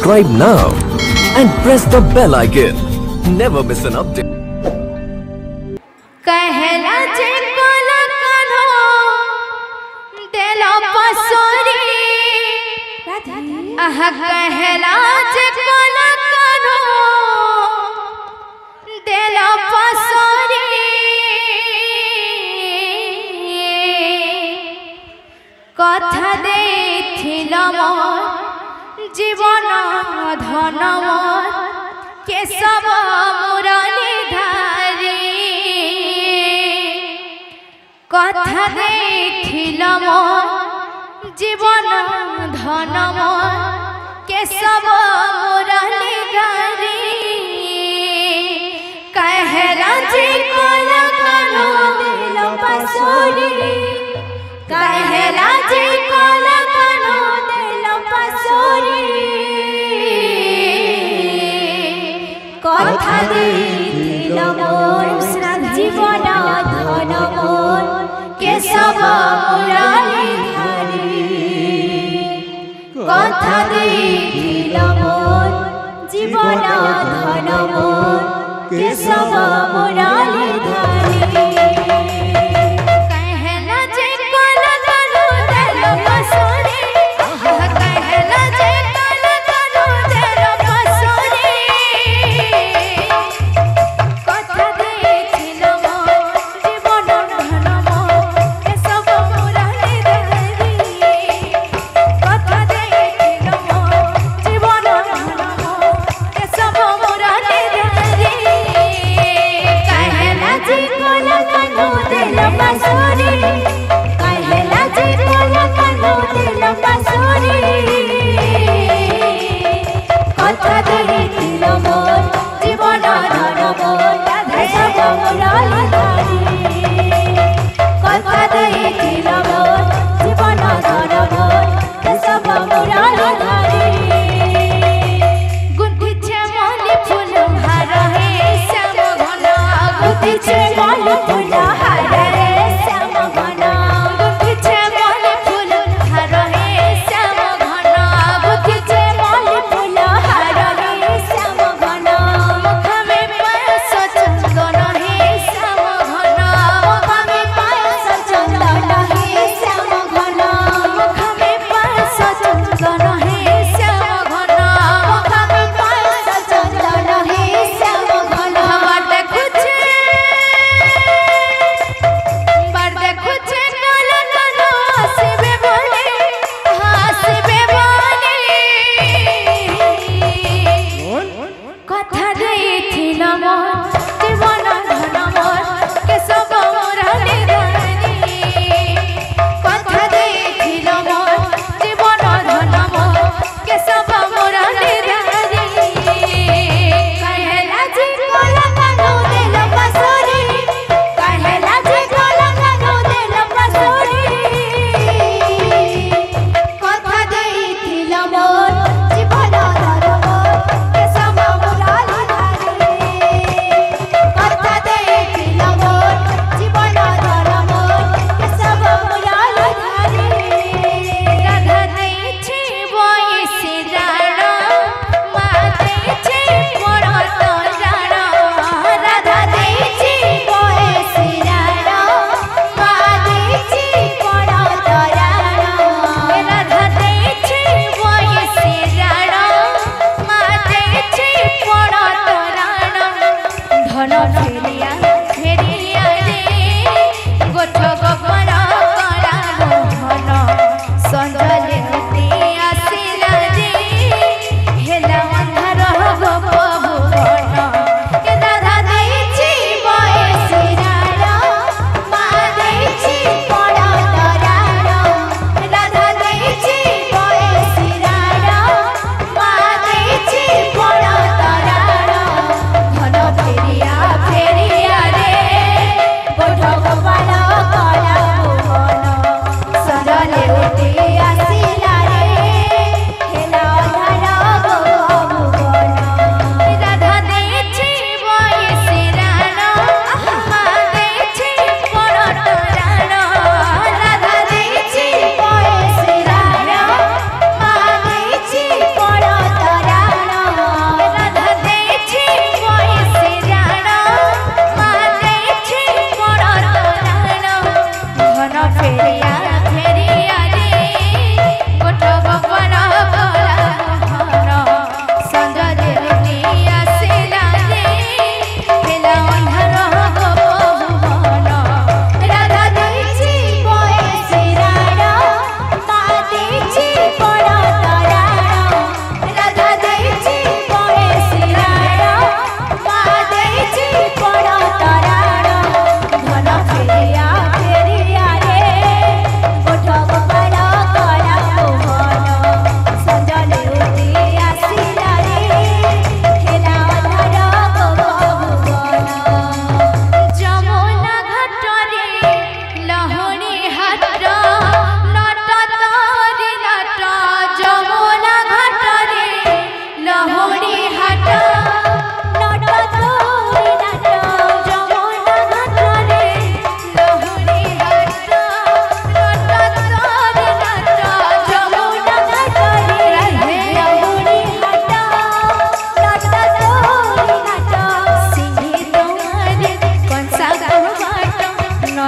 subscribe now and press the bell icon. Never miss an update. कहला जे कोला कान्हो देलो पसोरी आह कहला जे कोला कान्हो देलो पसोरी कथा देथिलो मोर जीवन धन मोर केशव मुरलीधरी कथा देथिल मोर जीवन धन मोर केशव मुरलीधरी कहला जे कोला कान्हो देलो पसोरी कहला जे कोला कान्हो देलो पसोरी कथा देथिल मोर जीवन धन मोर केशव मुरलीधरी कथा देथिल मोर जीवन धन मोर केशव मुरलीधरी कहला जे कोला कान्हो देलो पसोरी कहला जे कोला कान्हो देलो पसोरी कथा देथिल मोर जीवन धन मोर केशव मुरलीधरी कथा देथिल मोर जीवन धन मोर केशव मुरलीधरी कहला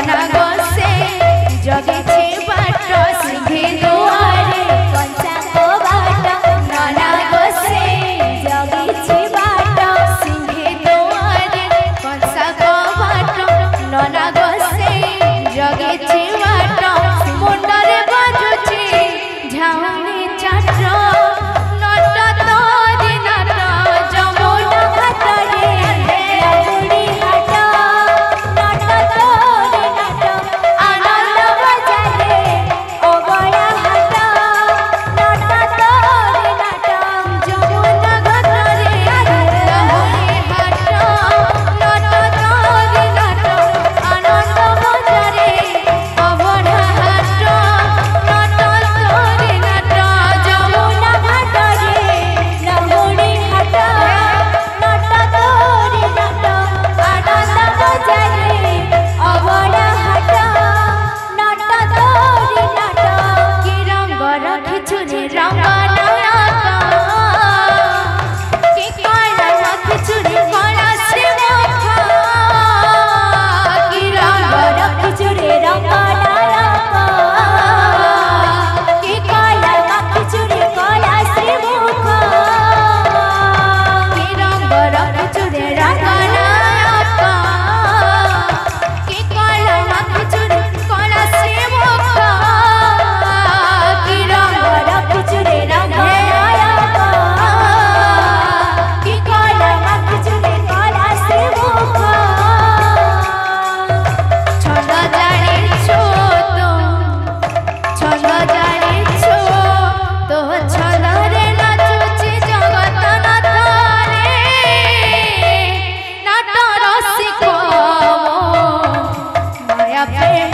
नना गोसे जगेछे बाट सिंहे दुआरे कंचा को बाट नना गोसे जगेछे बाट सिंहे दुआरे कंचा को बाट नना गोसे जगेछे बाट मुंडरे बाजुछे झाउनी चाट नट तोरी नट जमुना घाटरे रामुड़ी हाट नट तोरी नट आनंद बजारे ओबरा हाट नट तोरी नट जमुना घाटरे रामुड़ी हाट नट तोरी नट आनंद बजारे ओबरा हाट नट तोरी नट जमुना घाटरे रामुड़ी हाट नट तोरी नट आनंद बजारे ओबरा हाट नट तोरी नट कि रंग रखिछु रे रंग नायका कि कला रखिछु रे कला से मुखा कि रंग रखिछु रे रंग नायका कि कला रखिछु रे कला से मुखा कि रंग रखिछु रे रंग नायका कि कला रखिछु रे कला से मुखा कि रंग रखिछु रे रंग नायका कि कला रखिछु रे कला से मुखा छंद जानिछु तो छंद जानिछु तो छंद रे नाचुछि जगत नाथ रे नाट रसिक माया प्रेम